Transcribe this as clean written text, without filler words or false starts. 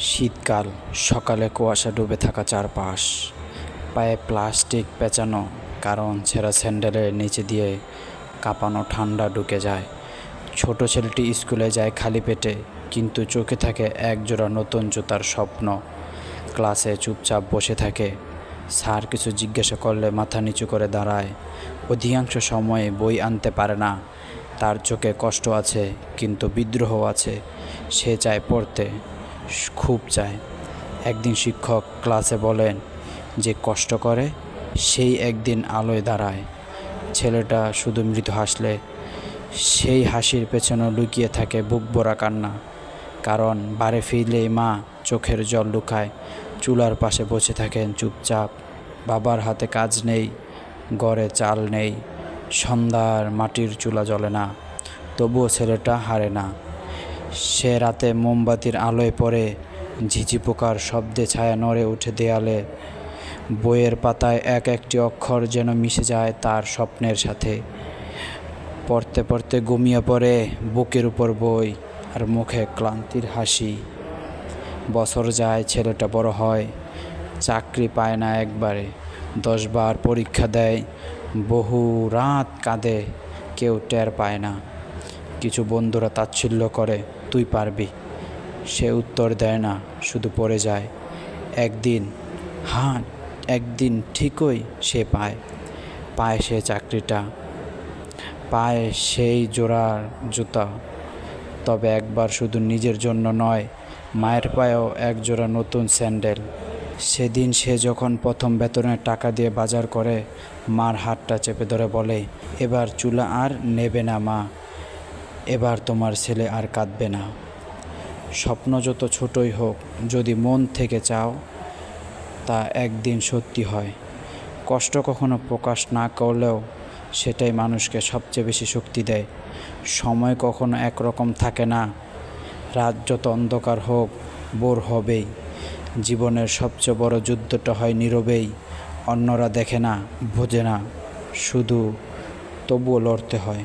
শীতকাল, সকালে কুয়াশা ডুবে থাকা চারপাশ, পায়ে প্লাস্টিক পেঁচানো, কারণ ছেঁড়া স্যান্ডেলের নিচে দিয়ে কাঁপানো ঠান্ডা ঢুকে যায়। ছোট ছেলেটি স্কুলে যায় খালি পেটে, কিন্তু চোখে থাকে একজোড়া নতুন জুতার স্বপ্ন। ক্লাসে চুপচাপ বসে থাকে, স্যার কিছু জিজ্ঞাসা করলে মাথা নিচু করে দাঁড়ায়। অধিকাংশ সময়ে বই আনতে পারে না। তার চোখে কষ্ট আছে, কিন্তু বিদ্রোহ আছে। সে চায় পড়তে, খুব চায়। একদিন শিক্ষক ক্লাসে বলেন, যে কষ্ট করে সেই একদিন আলোয় দাঁড়ায়। ছেলেটা শুধু মৃদু হাসলে, সেই হাসির পেছনে লুকিয়ে থাকে বুক ভরা কান্না। কারণ বাড়ি ফিরলেই মা চোখের জল লুকায়, চুলার পাশে বসে থাকেন চুপচাপ। বাবার হাতে কাজ নেই, ঘরে চাল নেই, সন্ধ্যার মাটির চুলা জ্বলে না। তবুও ছেলেটা হারে না। সে রাতে মোমবাতির আলোয় পড়ে, ঝিঝি পোকার শব্দে ছায়া নড়ে ওঠে দেয়ালে। বইয়ের পাতায় এক একটি অক্ষর যেন মিশে যায় তার স্বপ্নের সাথে। পড়তে পড়তে ঘুমিয়ে পড়ে, বুকের উপর বই আর মুখে ক্লান্তির হাসি। বছর যায়, ছেলেটা বড় হয়, চাকরি পায় না একবারে, 10 বার পরীক্ষা দেয়, বহু রাত কাঁদে, কেউ টের পায় না। কিছু বন্ধুরা তাচ্ছিল্য করে, তুই পারবি। সে উত্তর দেয় না, শুধু পড়ে যায়। একদিন ঠিকই সে পায় সে চাকরিটা, পায় সেই জোড়ার জুতা। তবে একবার শুধু নিজের জন্য নয়, মায়ের পায়েও এক জোড়া নতুন স্যান্ডেল। সেদিন সে যখন প্রথম বেতনের টাকা দিয়ে বাজার করে, মার হাতটা চেপে ধরে বলে, এবার চুলা আর নেবে না মা, এবার তোমার ছেলে আর কাঁদবে না। স্বপ্ন যত ছোটই হোক, যদি মন থেকে চাও, তা একদিন সত্যি হয়। কষ্ট কখনো প্রকাশ না করলেও সেটাই মানুষকে সবচেয়ে বেশি শক্তি দেয়। সময় কখনো একরকম থাকে না, রাত যত অন্ধকার হোক, ভোর হবেই। জীবনের সবচেয়ে বড় যুদ্ধটা হয় নীরবেই। অন্যরা দেখে না, বোঝে না, শুধু তবুও লড়তে হয়।